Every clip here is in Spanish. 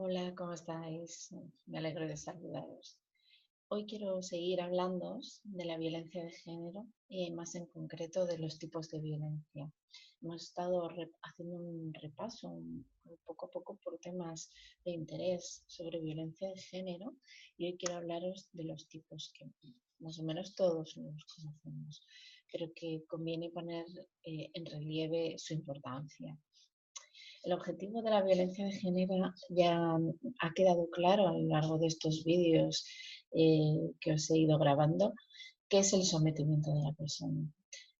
Hola, ¿cómo estáis? Me alegro de saludaros. Hoy quiero seguir hablando de la violencia de género y más en concreto de los tipos de violencia. Hemos estado haciendo un repaso poco a poco por temas de interés sobre violencia de género y hoy quiero hablaros de los tipos que más o menos todos los conocemos, pero que conviene poner en relieve su importancia. El objetivo de la violencia de género ya ha quedado claro a lo largo de estos vídeos que os he ido grabando, que es el sometimiento de la persona.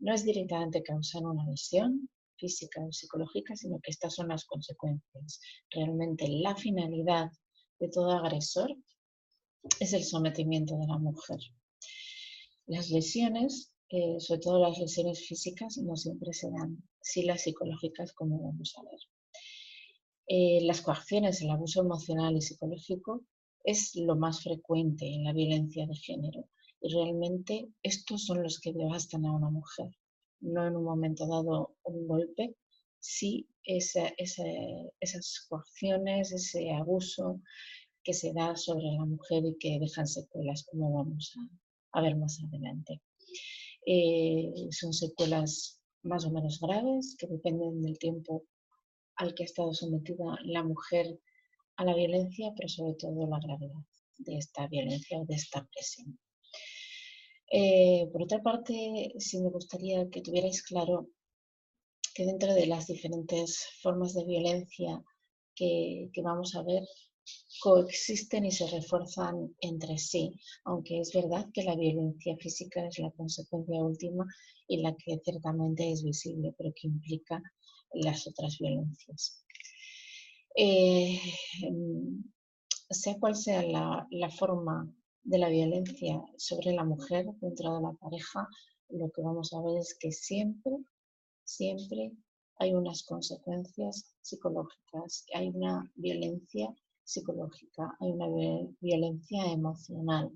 No es directamente causar una lesión física o psicológica, sino que estas son las consecuencias. Realmente la finalidad de todo agresor es el sometimiento de la mujer. Las lesiones, sobre todo las lesiones físicas, no siempre se dan, sí las psicológicas, como vamos a ver. Las coacciones, el abuso emocional y psicológico es lo más frecuente en la violencia de género y realmente estos son los que devastan a una mujer. No en un momento dado un golpe, sí esas coacciones, ese abuso que se da sobre la mujer y que dejan secuelas, como vamos a ver más adelante. Son secuelas más o menos graves que dependen del tiempo al que ha estado sometida la mujer a la violencia, pero sobre todo la gravedad de esta violencia o de esta presión. Por otra parte, sí me gustaría que tuvierais claro que dentro de las diferentes formas de violencia que vamos a ver, coexisten y se refuerzan entre sí, aunque es verdad que la violencia física es la consecuencia última y la que ciertamente es visible, pero que implica las otras violencias. Eh, sea cual sea la forma de la violencia sobre la mujer dentro de la pareja, lo que vamos a ver es que siempre hay unas consecuencias psicológicas, hay una violencia psicológica, hay una violencia emocional.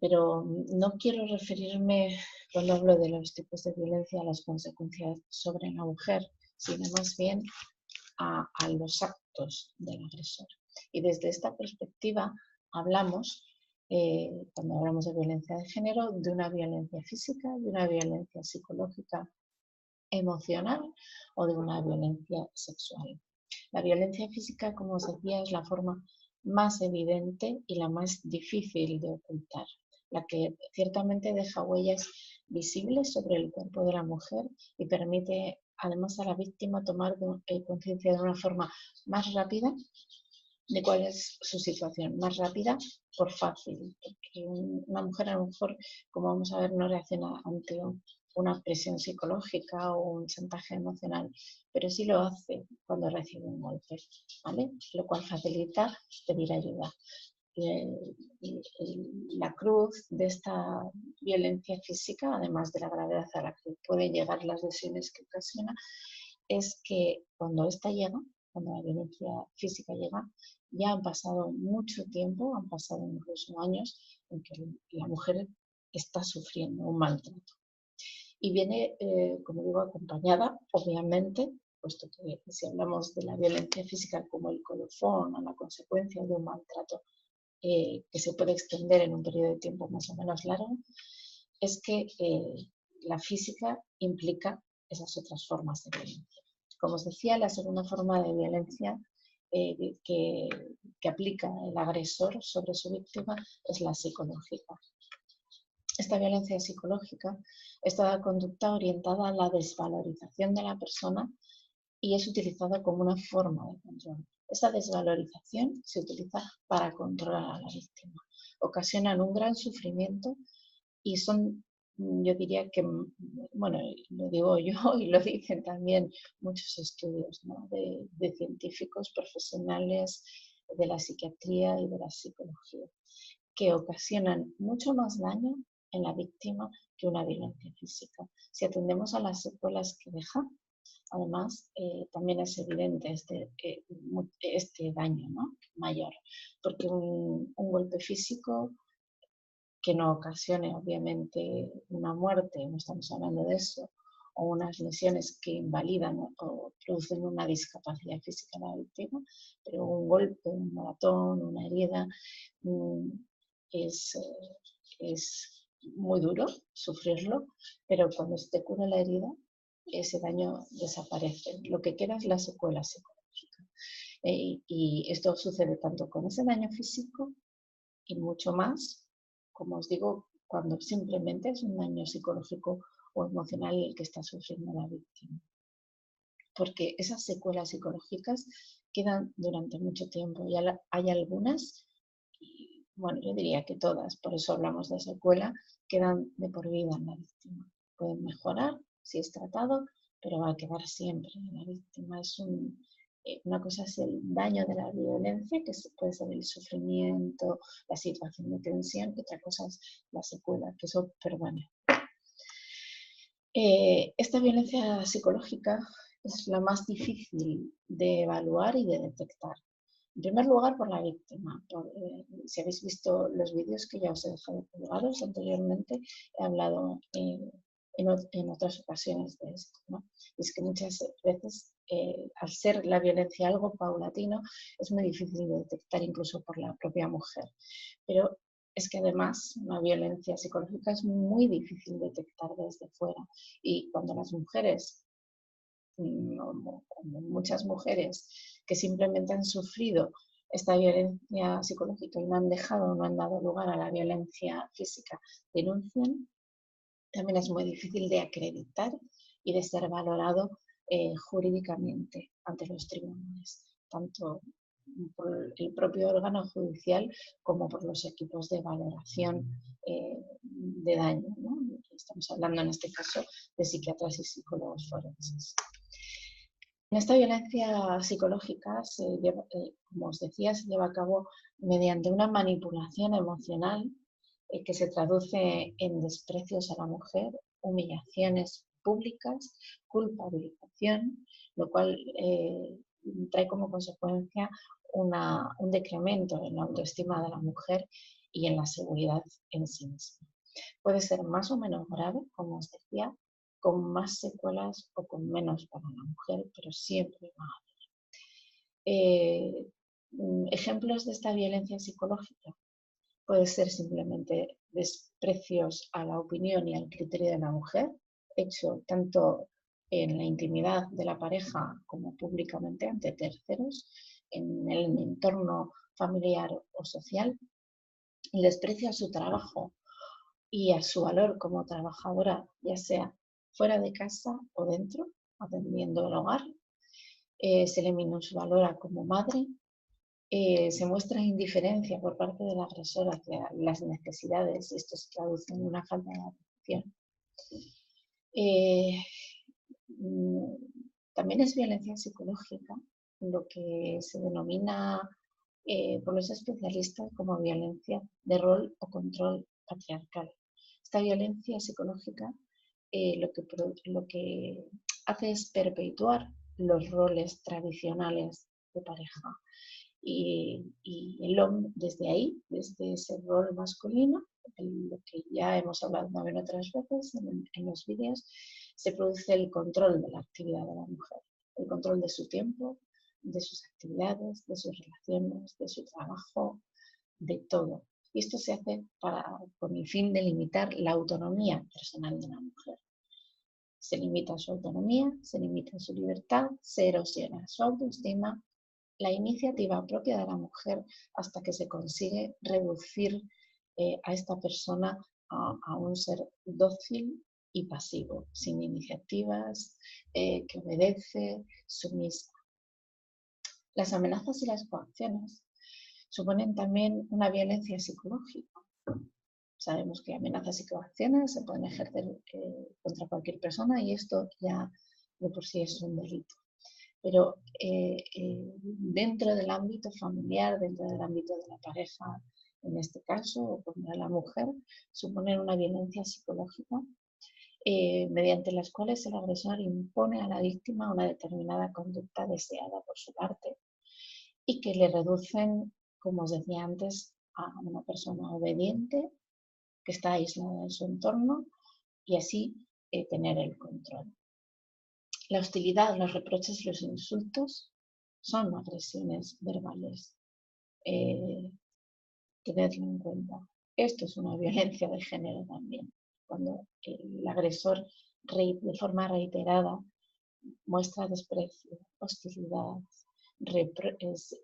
Pero no quiero referirme, cuando hablo de los tipos de violencia, a las consecuencias sobre la mujer, sino más bien a los actos del agresor. Y desde esta perspectiva hablamos, cuando hablamos de violencia de género, de una violencia física, de una violencia psicológica, emocional o de una violencia sexual. La violencia física, como os decía, es la forma más evidente y la más difícil de ocultar, la que ciertamente deja huellas visibles sobre el cuerpo de la mujer y permite además a la víctima tomar conciencia de una forma más rápida de cuál es su situación, más rápida por fácil, porque una mujer a lo mejor, como vamos a ver, no reacciona ante una presión psicológica o un chantaje emocional, pero sí lo hace cuando recibe un golpe, ¿vale? Lo cual facilita pedir ayuda. La cruz de esta violencia física, además de la gravedad a la que pueden llegar las lesiones que ocasiona, es que cuando esta llega, cuando la violencia física llega, ya han pasado mucho tiempo, han pasado incluso años en que la mujer está sufriendo un maltrato. Y viene, como digo, acompañada, obviamente, puesto que si hablamos de la violencia física como el colofón o la consecuencia de un maltrato que se puede extender en un periodo de tiempo más o menos largo, es que la física implica esas otras formas de violencia. Como os decía, la segunda forma de violencia que aplica el agresor sobre su víctima es la psicológica. Esta violencia psicológica es toda conducta orientada a la desvalorización de la persona y es utilizada como una forma de control. Esta desvalorización se utiliza para controlar a la víctima. Ocasionan un gran sufrimiento y son, yo diría que, bueno, lo digo yo y lo dicen también muchos estudios, ¿no? de científicos profesionales de la psiquiatría y de la psicología, que ocasionan mucho más daño en la víctima que una violencia física. Si atendemos a las secuelas que deja, además, también es evidente este daño, ¿no? Mayor, porque un golpe físico que no ocasione obviamente una muerte, no estamos hablando de eso, o unas lesiones que invalidan o producen una discapacidad física a la víctima, pero un golpe, un moratón, una herida mm, es, es muy duro sufrirlo, pero cuando se te cura la herida, ese daño desaparece. Lo que queda es la secuela psicológica. Y esto sucede tanto con ese daño físico y mucho más, como os digo, cuando simplemente es un daño psicológico o emocional el que está sufriendo la víctima. Porque esas secuelas psicológicas quedan durante mucho tiempo y hay algunas, y bueno, yo diría que todas, por eso hablamos de secuela, quedan de por vida en la víctima. Pueden mejorar si es tratado, pero va a quedar siempre en la víctima. Una cosa es el daño de la violencia, que puede ser el sufrimiento, la situación de tensión, y otra cosa es la secuela, que eso permanece. Esta violencia psicológica es la más difícil de evaluar y de detectar. En primer lugar, por la víctima. Si habéis visto los vídeos que ya os he dejado colgados anteriormente, he hablado en otras ocasiones de esto, ¿no? Es que muchas veces, al ser la violencia algo paulatino, es muy difícil de detectar incluso por la propia mujer. Pero es que además una violencia psicológica es muy difícil de detectar desde fuera. Y cuando las mujeres, como muchas mujeres que simplemente han sufrido esta violencia psicológica y no han dejado, no han dado lugar a la violencia física, denuncian, también es muy difícil de acreditar y de ser valorado jurídicamente ante los tribunales, tanto por el propio órgano judicial como por los equipos de valoración de daño, ¿no? Estamos hablando en este caso de psiquiatras y psicólogos forenses. En esta violencia psicológica, como os decía, se lleva a cabo mediante una manipulación emocional que se traduce en desprecios a la mujer, humillaciones públicas, culpabilización, lo cual trae como consecuencia un decremento en la autoestima de la mujer y en la seguridad en sí misma. Puede ser más o menos grave, como os decía, con más secuelas o con menos para la mujer, pero siempre va a haber. Ejemplos de esta violencia psicológica puede ser simplemente desprecios a la opinión y al criterio de la mujer, hecho tanto en la intimidad de la pareja como públicamente ante terceros, en el entorno familiar o social, el desprecio a su trabajo y a su valor como trabajadora, ya sea fuera de casa o dentro, atendiendo el hogar. Se le minusvalora como madre, se muestra indiferencia por parte de la agresora hacia las necesidades, y esto se traduce en una falta de atención. También es violencia psicológica, lo que se denomina por los especialistas como violencia de rol o control patriarcal. Esta violencia psicológica lo que hace es perpetuar los roles tradicionales de pareja. Y el hombre, desde ahí, desde ese rol masculino, lo que ya hemos hablado también otras veces en los vídeos, se produce el control de la actividad de la mujer, el control de su tiempo, de sus actividades, de sus relaciones, de su trabajo, de todo. Y esto se hace con el fin de limitar la autonomía personal de la mujer. Se limita su autonomía, se limita su libertad, se erosiona su autoestima, la iniciativa propia de la mujer, hasta que se consigue reducir a esta persona a un ser dócil y pasivo, sin iniciativas, que obedece, sumisa. Las amenazas y las coacciones suponen también una violencia psicológica. Sabemos que amenazas y coacciones se pueden ejercer contra cualquier persona y esto ya de por sí es un delito. Pero dentro del ámbito familiar, dentro del ámbito de la pareja, en este caso, o contra la mujer, suponen una violencia psicológica mediante las cuales el agresor impone a la víctima una determinada conducta deseada por su parte y que le reducen, como os decía antes, a una persona obediente que está aislada en su entorno y así tener el control. La hostilidad, los reproches y los insultos son agresiones verbales. Tenedlo en cuenta. Esto es una violencia de género también. Cuando el agresor de forma reiterada muestra desprecio, hostilidad,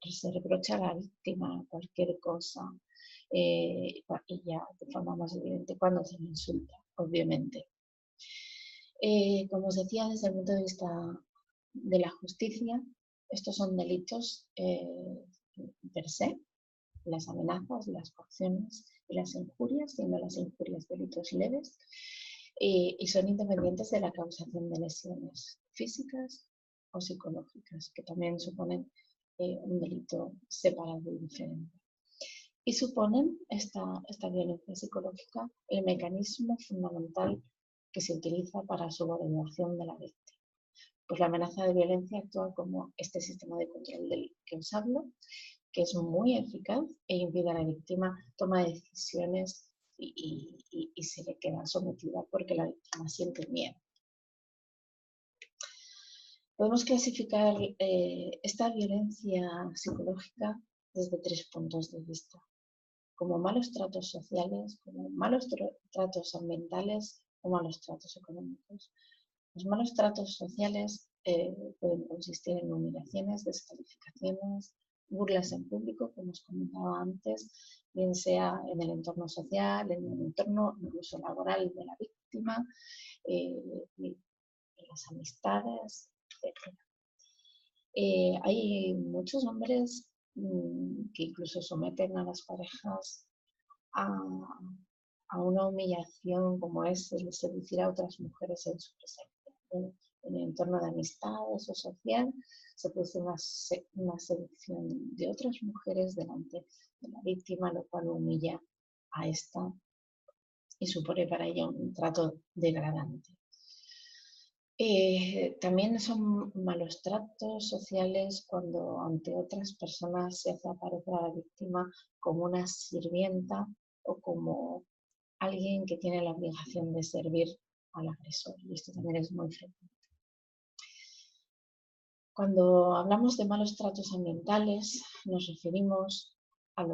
se reprocha a la víctima cualquier cosa, y ya de forma más evidente cuando se le insulta, obviamente. Como os decía, desde el punto de vista de la justicia, estos son delitos per se, las amenazas, las coacciones y las injurias, siendo las injurias delitos leves, y son independientes de la causación de lesiones físicas o psicológicas, que también suponen un delito separado y diferente. Y suponen esta violencia psicológica el mecanismo fundamental que se utiliza para subordinación de la víctima. Pues la amenaza de violencia actúa como este sistema de control del que os hablo, que es muy eficaz e impide a la víctima tomar decisiones y se le queda sometida porque la víctima siente miedo. Podemos clasificar esta violencia psicológica desde 3 puntos de vista: como malos tratos sociales, como malos tratos ambientales o malos tratos económicos. Los malos tratos sociales pueden consistir en humillaciones, descalificaciones, burlas en público, como os comentaba antes, bien sea en el entorno social, en el entorno incluso laboral de la víctima, en las amistades, etc. Hay muchos hombres que incluso someten a las parejas a una humillación como es el seducir a otras mujeres en su presencia. En el entorno de amistades o social se produce una seducción de otras mujeres delante de la víctima, lo cual humilla a esta y supone para ella un trato degradante. También son malos tratos sociales cuando ante otras personas se hace aparecer a la víctima como una sirvienta o como alguien que tiene la obligación de servir al agresor, y esto también es muy frecuente. Cuando hablamos de malos tratos ambientales, nos referimos a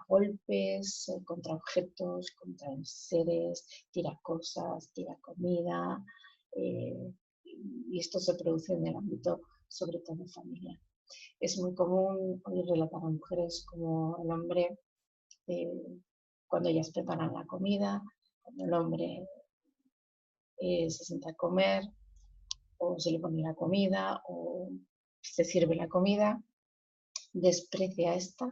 golpes contra objetos, contra seres, tira cosas, tira comida, y esto se produce en el ámbito sobre todo familiar. Es muy común oír relatar a mujeres como el hombre, cuando ellas preparan la comida, cuando el hombre se sienta a comer, o se le pone la comida, o se sirve la comida, desprecia esta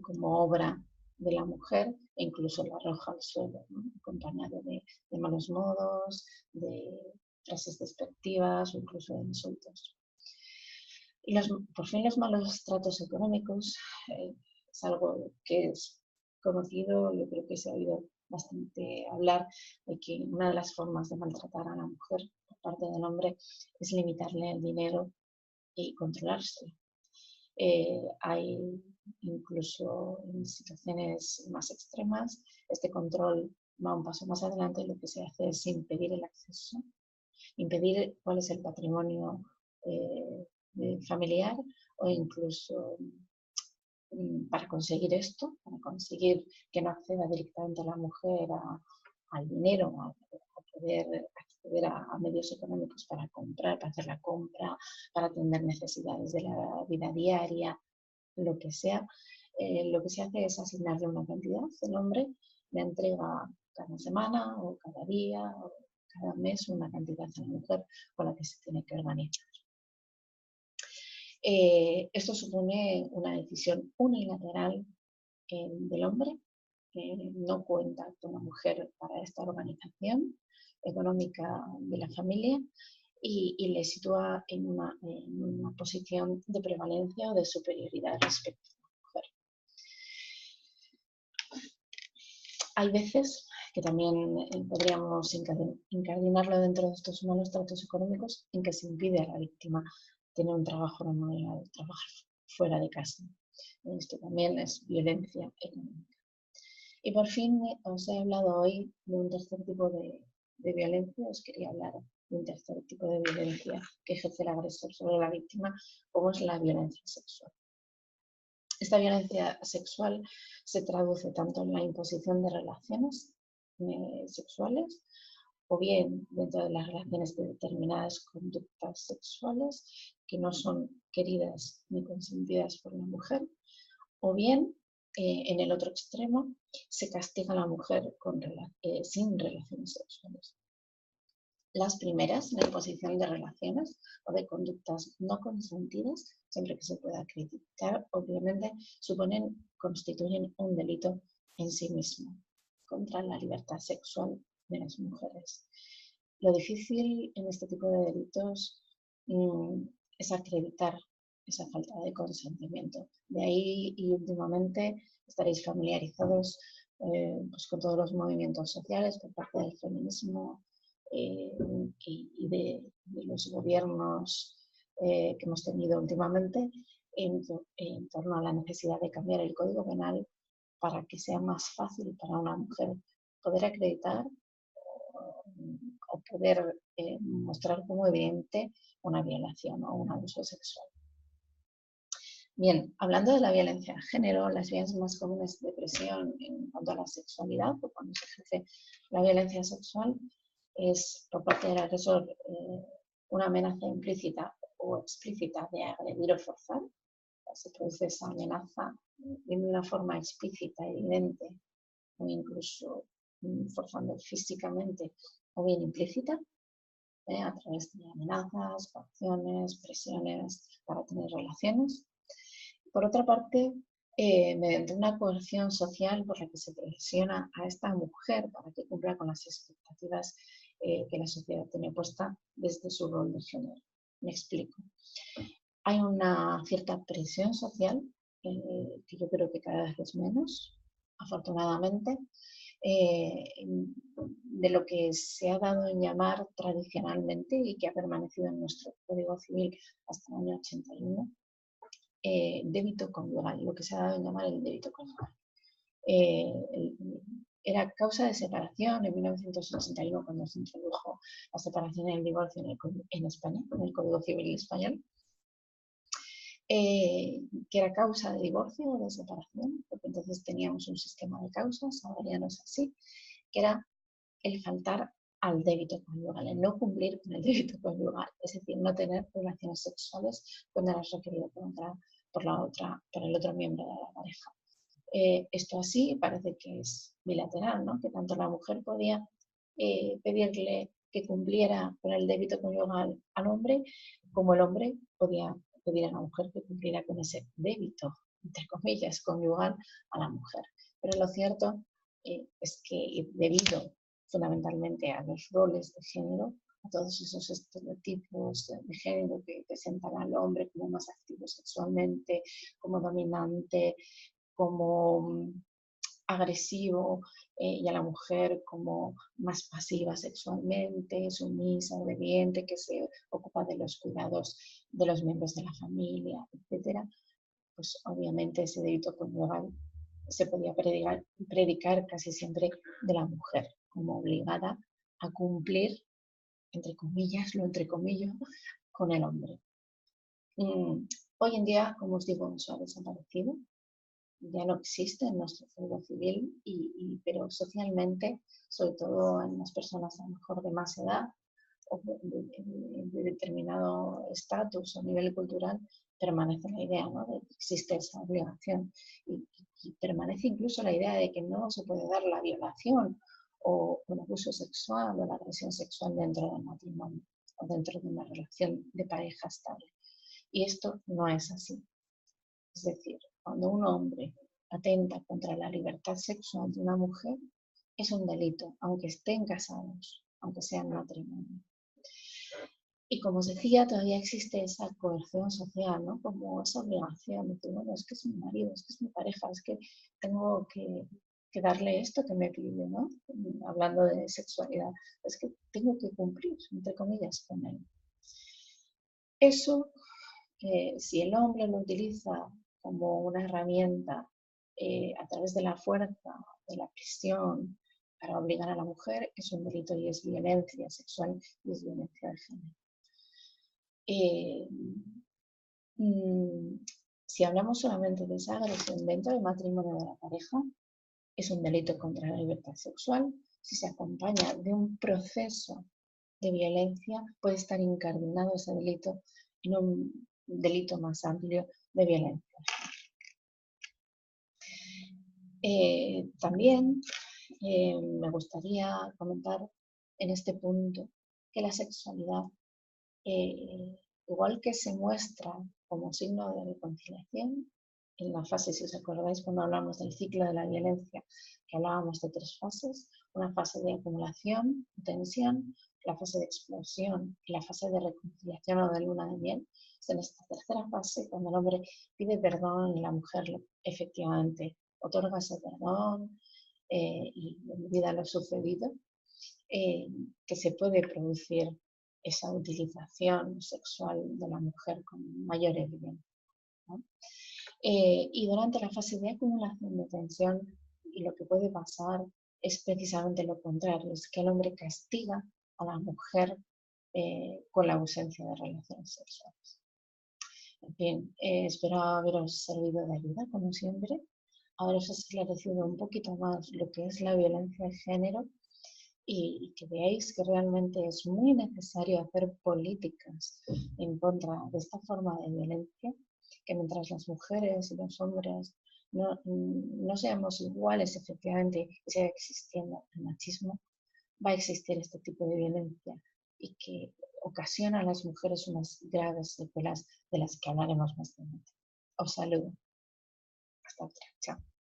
como obra de la mujer e incluso la arroja al suelo, ¿no? Acompañado de malos modos, de frases despectivas o incluso de insultos. Y por fin los malos tratos económicos es algo que es conocido. Yo creo que se ha oído bastante hablar de que una de las formas de maltratar a la mujer por parte del hombre es limitarle el dinero y controlárselo. Hay incluso en situaciones más extremas, este control va un paso más adelante y lo que se hace es impedir el acceso, impedir cuál es el patrimonio familiar, o incluso para conseguir esto, para conseguir que no acceda directamente la mujer al dinero, a poder acceder a medios económicos para comprar, para hacer la compra, para atender necesidades de la vida diaria, lo que sea. Lo que se hace es asignarle una cantidad, el hombre le entrega cada semana o cada día o cada mes una cantidad a la mujer con la que se tiene que organizar. Esto supone una decisión unilateral del hombre, que no cuenta con la mujer para esta organización económica de la familia, y le sitúa en una posición de prevalencia o de superioridad respecto a la mujer. Hay veces que también podríamos incardinarlo dentro de estos malos tratos económicos en que se impide a la víctima tener un trabajo remunerado, trabajar fuera de casa. Esto también es violencia económica. Y por fin os he hablado hoy de un tercer tipo de violencia. Os quería hablar un tercer tipo de violencia que ejerce el agresor sobre la víctima, como es la violencia sexual. Esta violencia sexual se traduce tanto en la imposición de relaciones sexuales, o bien dentro de las relaciones de determinadas conductas sexuales que no son queridas ni consentidas por la mujer, o bien en el otro extremo se castiga a la mujer sin relaciones sexuales. Las primeras, la imposición de relaciones o de conductas no consentidas, siempre que se pueda criticar, obviamente constituyen un delito en sí mismo contra la libertad sexual de las mujeres. Lo difícil en este tipo de delitos es acreditar esa falta de consentimiento. De ahí, y últimamente, estaréis familiarizados pues con todos los movimientos sociales por parte del feminismo y de los gobiernos que hemos tenido últimamente en torno a la necesidad de cambiar el Código Penal para que sea más fácil para una mujer poder acreditar o poder mostrar como evidente una violación o un abuso sexual. Bien, hablando de la violencia de género, las vías más comunes de presión en cuanto a la sexualidad, o cuando se ejerce la violencia sexual, es por parte del agresor una amenaza implícita o explícita de agredir o forzar. Se produce esa amenaza de una forma explícita, evidente, o incluso forzando físicamente o bien implícita, a través de amenazas, coacciones, presiones para tener relaciones. Por otra parte, mediante una coerción social por la que se presiona a esta mujer para que cumpla con las expectativas que la sociedad tiene puesta desde su rol de género. Me explico. Hay una cierta presión social, que yo creo que cada vez es menos, afortunadamente, de lo que se ha dado en llamar tradicionalmente y que ha permanecido en nuestro Código Civil hasta el año 81, débito conyugal, lo que se ha dado en llamar el débito conyugal. Era causa de separación en 1981 cuando se introdujo la separación y el divorcio en España, en el Código Civil español, que era causa de divorcio o de separación, porque entonces teníamos un sistema de causas, ahora ya no es así, que era el faltar al débito conyugal, el no cumplir con el débito conyugal, es decir, no tener relaciones sexuales cuando eras requerido por el otro miembro de la pareja. Esto así parece que es bilateral, ¿no? Que tanto la mujer podía pedirle que cumpliera con el débito conyugal al hombre, como el hombre podía pedir a la mujer que cumpliera con ese débito, entre comillas, conyugal a la mujer. Pero lo cierto es que debido fundamentalmente a los roles de género, a todos esos estereotipos de género que presentan al hombre como más activo sexualmente, como dominante, como agresivo y a la mujer como más pasiva sexualmente, sumisa, obediente, que se ocupa de los cuidados de los miembros de la familia, etc., pues obviamente ese débito conyugal se podía predicar casi siempre de la mujer como obligada a cumplir, entre comillas, lo entrecomillo, con el hombre. Hoy en día, como os digo, eso ha desaparecido, ya no existe en nuestro Código Civil, pero socialmente, sobre todo en las personas a lo mejor de más edad o de determinado estatus o nivel cultural, permanece la idea, ¿no?, de que existe esa obligación y permanece incluso la idea de que no se puede dar la violación o el abuso sexual o la agresión sexual dentro del matrimonio o dentro de una relación de pareja estable. Y esto no es así. Es decir, cuando un hombre atenta contra la libertad sexual de una mujer, es un delito, aunque estén casados, aunque sean matrimonio. Y como os decía, todavía existe esa coerción social, ¿no? Como esa obligación de decir, bueno, es que es mi marido, es que es mi pareja, es que tengo que darle esto que me pide, ¿no? Hablando de sexualidad, es que tengo que cumplir, entre comillas, con él. Eso, si el hombre lo utiliza como una herramienta a través de la fuerza, de la presión, para obligar a la mujer es un delito y es violencia sexual y es violencia de género. Eh, si hablamos solamente de esa agresión dentro del matrimonio de la pareja, es un delito contra la libertad sexual. Si se acompaña de un proceso de violencia, puede estar incardinado ese delito en un delito más amplio de violencia. También me gustaría comentar en este punto que la sexualidad, igual que se muestra como signo de reconciliación, en la fase, si os acordáis, cuando hablamos del ciclo de la violencia, que hablábamos de 3 fases, una fase de acumulación, tensión, la fase de explosión y la fase de reconciliación o de luna de miel. Es en esta tercera fase cuando el hombre pide perdón y la mujer efectivamente otorga ese perdón y olvida lo sucedido, que se puede producir esa utilización sexual de la mujer con mayor evidencia, ¿no? Y durante la fase de acumulación de tensión, y lo que puede pasar es precisamente lo contrario, es que el hombre castiga a la mujer con la ausencia de relaciones sexuales. En fin, espero haberos servido de ayuda, como siempre, haberos esclarecido un poquito más lo que es la violencia de género y que veáis que realmente es muy necesario hacer políticas en contra de esta forma de violencia, que mientras las mujeres y los hombres no seamos iguales efectivamente y siga existiendo el machismo, va a existir este tipo de violencia y que ocasiona a las mujeres unas graves secuelas de las que hablaremos más adelante. Os saludo. Hasta otra. Chao.